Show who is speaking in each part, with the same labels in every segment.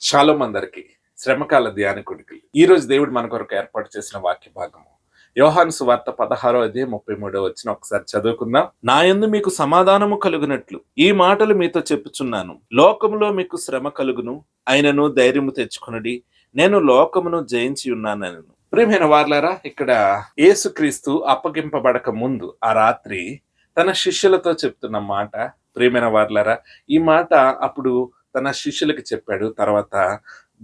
Speaker 1: Shalom అందరికి శ్రమకాల ధ్యానికుడికి ఈరోజు దేవుడు మన కొరకు ఏర్పాటు చేసిన వాక్య భాగము యోహాను సువార్త 16:33 ఒకసారి చదువుకుందాం. నా యందు మీకు సమాధానము కలుగునట్లు ఈ మాటలు మీతో చెప్పుచున్నాను. లోకములో మీకు శ్రమ కలుగును, అయినను ధైర్యము తెచ్చుకొనుడి, నేను లోకమును జయించి ఉన్నానను. ప్రియమైన వార్లారా, ఇక్కడ యేసుక్రీస్తు అప్పగింపబడక ముందు ఆ రాత్రి తన శిష్యులతో చెప్తున్న మాట, ప్రియమైన వార్లారా, ఈ మాట అప్పుడు తన శిష్యులకి చెప్పాడు. తర్వాత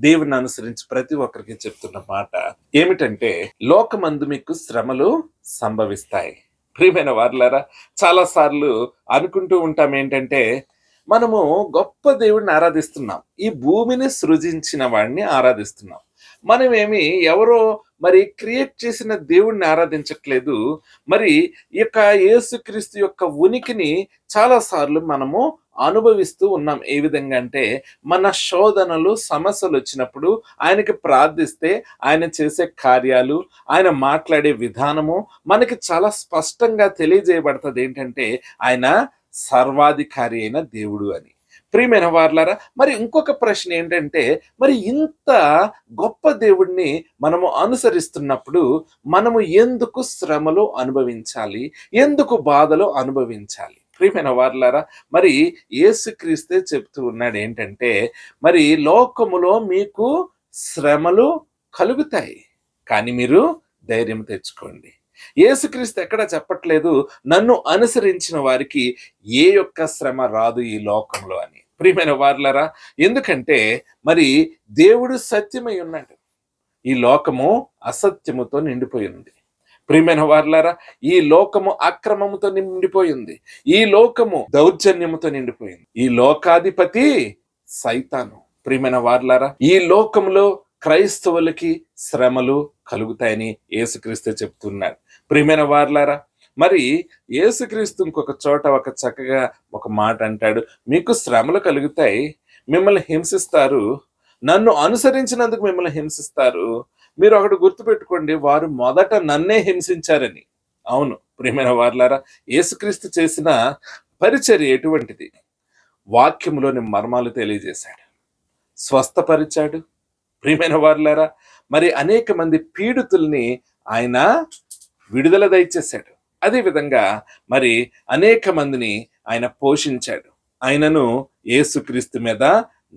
Speaker 1: దేవుని అనుసరించి ప్రతి ఒక్కరికి చెప్తున్న మాట ఏమిటంటే, లోకమందు మీకు శ్రమలు సంభవిస్తాయి. ప్రియమైన వార్లారా, చాలా సార్లు అనుకుంటూ ఉంటాం ఏంటంటే, మనము గొప్ప దేవుడిని ఆరాధిస్తున్నాం, ఈ భూమిని సృజించిన వాడిని ఆరాధిస్తున్నాం. మనమేమి ఎవరో మరి క్రియేట్ చేసిన దేవుణ్ణి ఆరాధించట్లేదు. మరి ఈ యొక్క యేసుక్రీస్తు యొక్క ఉనికిని చాలా సార్లు మనము అనుభవిస్తూ ఉన్నాం. ఏ విధంగా అంటే, మన శోధనలు సమస్యలు వచ్చినప్పుడు ఆయనకి ప్రార్థిస్తే ఆయన చేసే కార్యాలు, ఆయన మాట్లాడే విధానము మనకి చాలా స్పష్టంగా తెలియజేయబడుతుంది. ఏంటంటే, ఆయన సర్వాధికారి అయిన దేవుడు అని. ప్రియమైన వార్లారా, మరి ఇంకొక ప్రశ్న ఏంటంటే, మరి ఇంత గొప్ప దేవుడిని మనము అనుసరిస్తున్నప్పుడు మనము ఎందుకు శ్రమలు అనుభవించాలి, ఎందుకు బాధలు అనుభవించాలి? ప్రియమైన వార్లారా, మరి యేసుక్రీస్తే చెప్తూ ఉన్నాడు ఏంటంటే, మరి లోకములో మీకు శ్రమలు కలుగుతాయి, కానీ మీరు ధైర్యం తెచ్చుకోండి. యేసుక్రీస్తు ఎక్కడ చెప్పట్లేదు నన్ను అనుసరించిన వారికి ఏ యొక్క శ్రమ రాదు ఈ లోకంలో అని. ప్రియమైన వార్లారా, ఎందుకంటే మరి దేవుడు సత్యమై ఉన్నాడు, ఈ లోకము అసత్యముతో నిండిపోయింది. ప్రియమైన వార్లారా, ఈ లోకము అక్రమముతో నిండిపోయింది, ఈ లోకము దౌర్జన్యముతో నిండిపోయింది, ఈ లోకాధిపతి సైతాను. ప్రియమైన వార్లారా, ఈ లోకంలో క్రైస్తవులకి శ్రమలు కలుగుతాయని యేసుక్రీస్తు చెప్తున్నాడు. ప్రియమైన వార్లారా, మరి యేసుక్రీస్తు ఇంకొక చోట ఒక చక్కగా ఒక మాట అంటాడు, మీకు శ్రమలు కలుగుతాయి, మిమ్మల్ని హింసిస్తారు, నన్ను అనుసరించినందుకు మిమ్మల్ని హింసిస్తారు. మీరు ఒకటి గుర్తుపెట్టుకోండి, వారు మొదట నన్నే హింసించారని. అవును ప్రియమైన వార్లారా, యేసుక్రీస్తు చేసిన పరిచర్య ఎటువంటిది? వాక్యములోని మర్మాలు తెలియజేశాడు, స్వస్థపరిచాడు. ప్రియమైన వార్లారా, మరి అనేక మంది పీడితుల్ని ఆయన విడుదల దయచేశాడు. అదేవిధంగా మరి అనేక మందిని ఆయన పోషించాడు. ఆయనను యేసుక్రీస్తు మీద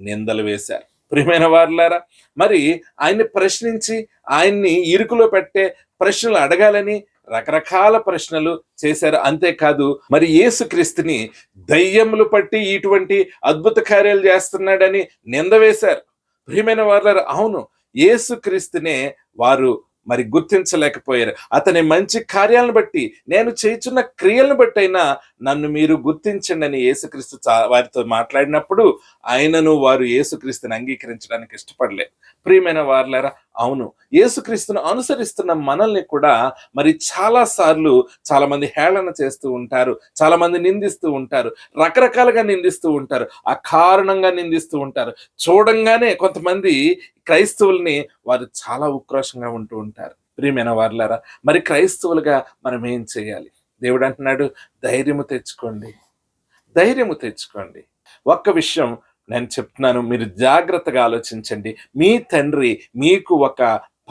Speaker 1: నిందలు వేశారు. ప్రియమైన వార్లారా, మరి ఆయన్ని ప్రశ్నించి ఆయన్ని ఇరుకులో పెట్టే ప్రశ్నలు అడగాలని రకరకాల ప్రశ్నలు చేశారు. అంతేకాదు, మరి యేసుక్రీస్తుని దయ్యములు పట్టి ఇటువంటి అద్భుత కార్యాలు చేస్తున్నాడని నింద వేశారు. ప్రియమైన వార్లారా, అవును, యేసుక్రీస్తునే వారు మరి గుర్తించలేకపోయారు. అతని మంచి కార్యాలను బట్టి, నేను చేయుచున్న క్రియలను బట్టి అయినా నన్ను మీరు గుర్తించండి అని యేసుక్రీస్తు వారితో మాట్లాడినప్పుడు ఆయనను వారు యేసుక్రీస్తుని అంగీకరించడానికి ఇష్టపడలేదు. ప్రియమైన వార్లారా, అవును, యేసుక్రీస్తును అనుసరిస్తున్న మనల్ని కూడా మరి చాలా సార్లు చాలా మంది హేళన చేస్తూ ఉంటారు, చాలా మంది నిందిస్తూ ఉంటారు, రకరకాలుగా నిందిస్తూ ఉంటారు, అకారణంగా నిందిస్తూ ఉంటారు. చూడంగానే కొంతమంది క్రైస్తవుల్ని వారు చాలా ఉక్రోషంగా ఉంటూ ఉంటారు. ప్రియమైన వార్లారా, మరి క్రైస్తవులుగా మనం ఏం చేయాలి? దేవుడు అంటున్నాడు, ధైర్యము తెచ్చుకోండి, ధైర్యము తెచ్చుకోండి. ఒక్క విషయం నేను చెప్తున్నాను, మీరు జాగ్రత్తగా ఆలోచించండి. మీ తండ్రి మీకు ఒక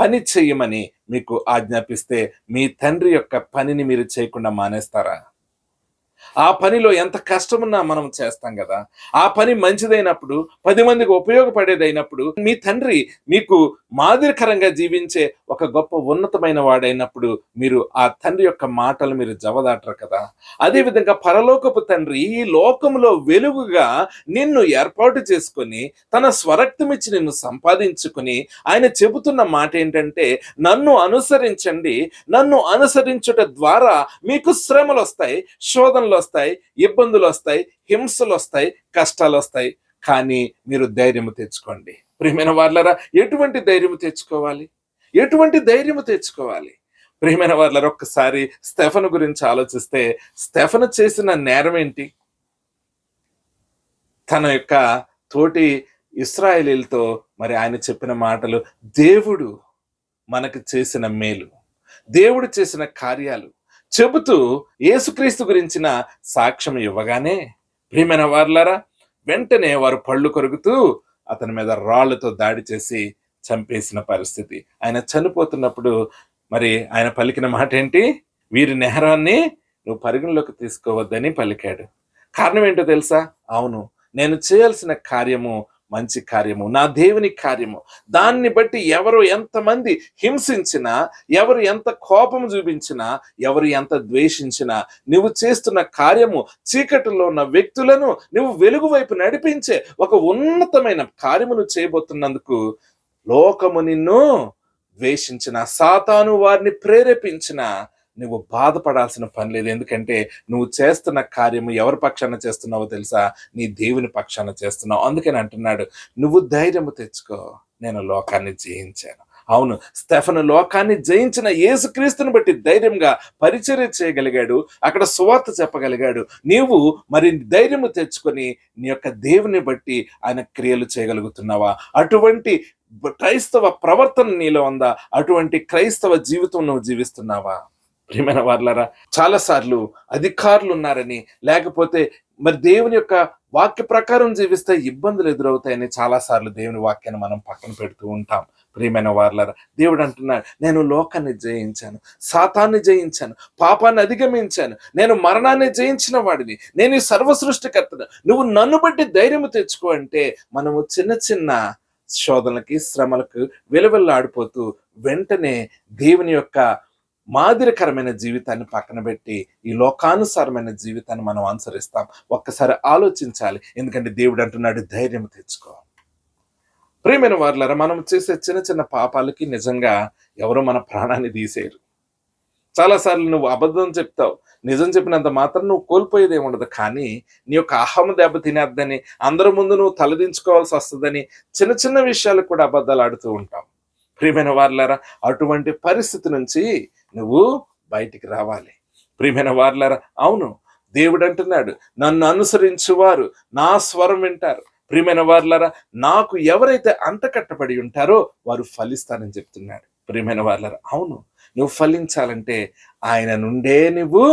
Speaker 1: పని చెయ్యమని మీకు ఆజ్ఞాపిస్తే మీ తండ్రి యొక్క పనిని మీరు చేయకుండా మానేస్తారా? ఆ పనిలో ఎంత కష్టమున్నా మనం చేస్తాం కదా. ఆ పని మంచిదైనప్పుడు, 10 మందికి ఉపయోగపడేదైనప్పుడు, మీ తండ్రి మీకు మాదిరికరంగా జీవించే ఒక గొప్ప ఉన్నతమైన వాడైనప్పుడు మీరు ఆ తండ్రి యొక్క మాటలు మీరు జవదాటరు కదా. అదేవిధంగా పరలోకపు తండ్రి ఈ లోకంలో వెలుగుగా నిన్ను ఏర్పాటు చేసుకొని తన స్వరక్తమిచ్చి నిన్ను సంపాదించుకొని ఆయన చెబుతున్న మాట ఏంటంటే, నన్ను అనుసరించండి, నన్ను అనుసరించుట ద్వారా మీకు శ్రమలు వస్తాయి, శోధనలు వస్తాయి, ఇబ్బందులు వస్తాయి, హింసలు వస్తాయి, కష్టాలు వస్తాయి, కానీ మీరు ధైర్యము తెచ్చుకోండి. ప్రియమైన వార్లారా, ఎటువంటి ధైర్యము తెచ్చుకోవాలి? ఎటువంటి ధైర్యము తెచ్చుకోవాలి? ప్రియమైన వార్లారా, ఒక్కసారి స్టెఫను గురించి ఆలోచిస్తే, స్టెఫను చేసిన నేరం ఏంటి? తన యొక్క తోటి ఇశ్రాయేలీలతో మరి ఆయన చెప్పిన మాటలు, దేవుడు మనకు చేసిన మేలు, దేవుడు చేసిన కార్యాలు చెబుతూ యేసుక్రీస్తు గురించిన సాక్ష్యం ఇవ్వగానే, ప్రియమైన వార్లారా, వెంటనే వారు పళ్ళు కొరుకుతూ అతని మీద రాళ్లతో దాడి చేసి చంపేసిన పరిస్థితి. ఆయన చనిపోతున్నప్పుడు మరి ఆయన పలికిన మాట ఏంటి? వీరి నేరాన్ని నువ్వు పరిగణలోకి తీసుకోవద్దని పలికాడు. కారణం ఏంటో తెలుసా? అవును, నేను చేయాల్సిన కార్యము మంచి కార్యము, నా దేవుని కార్యము. దాన్ని బట్టి ఎవరు ఎంతమంది హింసించినా, ఎవరు ఎంత కోపం చూపించినా, ఎవరు ఎంత ద్వేషించినా, నువ్వు చేస్తున్న కార్యము చీకటిలో ఉన్న వ్యక్తులను నువ్వు వెలుగు వైపు నడిపించే ఒక ఉన్నతమైన కార్యమును చేయబోతున్నందుకు లోకము నిన్ను ద్వేషించిన, సాతాను వారిని ప్రేరేపించిన, నువ్వు బాధపడాల్సిన పని లేదు. ఎందుకంటే నువ్వు చేస్తున్న కార్యము ఎవరి పక్షాన చేస్తున్నావో తెలుసా? నీ దేవుని పక్షాన చేస్తున్నావు. అందుకని అంటున్నాడు, నువ్వు ధైర్యము తెచ్చుకో, నేను లోకాన్ని జయించాను. అవును, స్టెఫను లోకాన్ని జయించిన యేసుక్రీస్తుని బట్టి ధైర్యంగా పరిచర్య చేయగలిగాడు, అక్కడ సువార్త చెప్పగలిగాడు. నీవు మరి ధైర్యము తెచ్చుకొని నీ యొక్క దేవుని బట్టి ఆయన క్రియలు చేయగలుగుతున్నావా? అటువంటి క్రైస్తవ ప్రవర్తన నీలో ఉందా? అటువంటి క్రైస్తవ జీవితం నువ్వు జీవిస్తున్నావా? ప్రియమైన వారలారా, చాలా సార్లు అధికారులు ఉన్నారని, లేకపోతే మరి దేవుని యొక్క వాక్య ప్రకారం జీవిస్తే ఇబ్బందులు ఎదురవుతాయని చాలా సార్లు దేవుని వాక్యాన్ని మనం పక్కన పెడుతూ ఉంటాం. ప్రియమైన వారలారా, దేవుడు అంటున్నాడు, నేను లోకాన్ని జయించాను, సాతాన్ని జయించాను, పాపాన్ని అధిగమించాను, నేను మరణాన్ని జయించిన వాడిని, నేను ఈ సర్వ సృష్టికర్తను, నువ్వు నన్ను బట్టి ధైర్యము తెచ్చుకో అంటే మనము చిన్న చిన్న శోధనలకి, శ్రమలకు విలవిల్లాడిపోతూ వెంటనే దేవుని యొక్క మాదిరికరమైన జీవితాన్ని పక్కన పెట్టి ఈ లోకానుసారమైన జీవితాన్ని మనం అనుసరిస్తాం. ఒక్కసారి ఆలోచించాలి. ఎందుకంటే దేవుడు అంటున్నాడు, ధైర్యం తెచ్చుకో. ప్రియమైన వారలారా, మనం చేసే చిన్న చిన్న పాపాలకి నిజంగా ఎవరో మన ప్రాణాన్ని తీసేయరు. చాలాసార్లు నువ్వు అబద్ధం చెప్తావు, నిజం చెప్పినంత మాత్రం నువ్వు కోల్పోయేది ఏముండదు. కానీ నీ యొక్క అహం దెబ్బ తినేద్దని, అందరి ముందు నువ్వు తలదించుకోవాల్సి వస్తుందని చిన్న చిన్న విషయాలకు కూడా అబద్ధాలు ఆడుతూ ఉంటాం. ప్రియమైన వారలారా, అటువంటి పరిస్థితి నుంచి నువ్వు బయటికి రావాలి. ప్రియమైన వారలారా, అవును, దేవుడు అంటున్నాడు, నన్ను అనుసరించువారు నా స్వరం వింటారు. ప్రియమైన వారలారా, నాకు ఎవరైతే అంటకట్టబడి ఉంటారో వారు ఫలిస్తారని చెప్తున్నాడు. ప్రియమైన వారలారా, అవును, నువ్వు ఫలించాలంటే ఆయన నుండే నువ్వు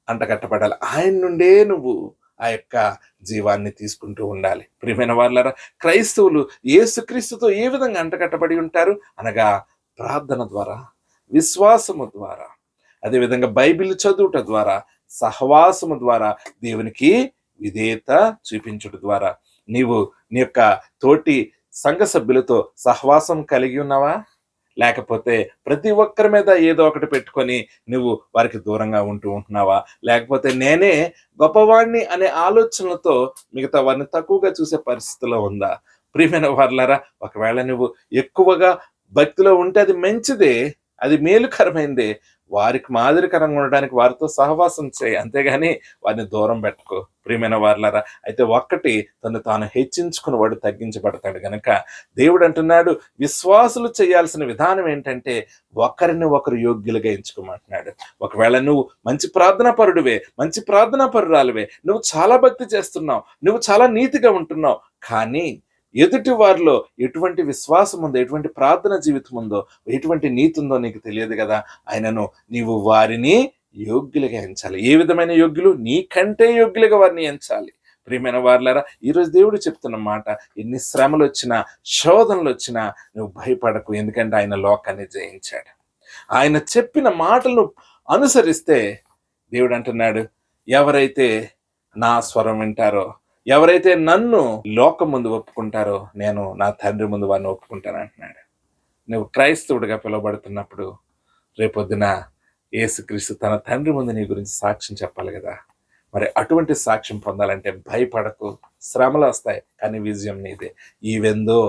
Speaker 1: అంటకట్టబడాలి. ఆయన నుండే నువ్వు ఆ యొక్క జీవాన్ని తీసుకుంటూ ఉండాలి. ప్రియమైన వారలారా, క్రైస్తవులు యేసుక్రీస్తుతో ఏ విధంగా అంటకట్టబడి ఉంటారు అనగా ప్రార్థన ద్వారా, విశ్వాసము ద్వారా, అదేవిధంగా బైబిల్ చదువుట ద్వారా, సహవాసము ద్వారా, దేవునికి విధేయత చూపించుట ద్వారా. నీవు నీ యొక్క తోటి సంఘ సభ్యులతో సహవాసం కలిగి ఉన్నావా? లేకపోతే ప్రతి ఒక్కరి మీద ఏదో ఒకటి పెట్టుకొని నువ్వు వారికి దూరంగా ఉంటున్నావా? లేకపోతే నేనే గొప్పవాణ్ణి అనే ఆలోచనలతో మిగతా వారిని తక్కువగా చూసే పరిస్థితిలో ఉందా? ప్రియమైన వారలారా, ఒకవేళ నువ్వు ఎక్కువగా భక్తిలో ఉంటే అది మంచిదే, అది మేలుకరమైందే. వారికి మాదిరికరంగా ఉండడానికి వారితో సహవాసం చేయి, అంతేగాని వారిని దూరం పెట్టుకో. ప్రియమైన వారలారా, అయితే ఒక్కటి, తను తాను హెచ్చించుకుని వాడు తగ్గించబడతాడు. గనక దేవుడు అంటున్నాడు, విశ్వాసులు చేయాల్సిన విధానం ఏంటంటే ఒకరిని ఒకరు యోగ్యులుగా ఎంచుకోమంటున్నాడు. ఒకవేళ నువ్వు మంచి ప్రార్థనా పరుడివే, మంచి ప్రార్థనా పరురాలువే, నువ్వు చాలా భక్తి చేస్తున్నావు, నువ్వు చాలా నీతిగా ఉంటున్నావు, కానీ ఎదుటి వారిలో ఎటువంటి విశ్వాసం ఉందో, ఎటువంటి ప్రార్థన జీవితం ఉందో, ఎటువంటి నీతి ఉందో నీకు తెలియదు కదా. ఆయనను నీవు వారిని యోగ్యులుగా ఎంచాలి. ఏ విధమైన యోగ్యులు? నీకంటే యోగ్యులుగా వారిని ఎంచాలి. ప్రియమైన వారలారా, ఈరోజు దేవుడు చెప్తున్న మాట, ఎన్ని శ్రమలు వచ్చినా, శోధనలు వచ్చినా నువ్వు భయపడకు. ఎందుకంటే ఆయన లోకాన్ని జయించాడు. ఆయన చెప్పిన మాటలను అనుసరిస్తే దేవుడు అంటున్నాడు, ఎవరైతే నా స్వరం వింటారో, ఎవరైతే నన్ను లోకం ముందు ఒప్పుకుంటారో, నేను నా తండ్రి ముందు వారిని ఒప్పుకుంటాను అంటున్నాడు. నువ్వు క్రైస్తవుడిగా పిలువబడుతున్నప్పుడు రేపొద్దున యేసుక్రీస్తు తన తండ్రి ముందు నీ గురించి సాక్ష్యం చెప్పాలి కదా. మరి అటువంటి సాక్ష్యం పొందాలంటే భయపడకు. శ్రమలు వస్తాయి, కానీ విజయం నీదే. ఈవెందో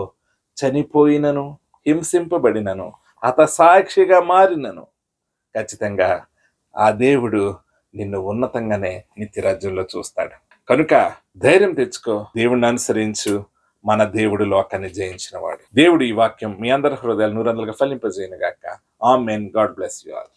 Speaker 1: చనిపోయినను, హింసింపబడినను, హతసాక్షిగా మారినను, ఖచ్చితంగా ఆ దేవుడు నిన్ను ఉన్నతంగానే నిత్యరాజ్యంలో చూస్తాడు. కనుక ధైర్యం తెచ్చుకో, దేవుడిని అనుసరించు. మన దేవుడు లోకాన్ని జయించిన వాడు. దేవుడు ఈ వాక్యం మీ అందరి హృదయాలు 100గా ఫలింపజేయను గాక. Amen. God bless you all.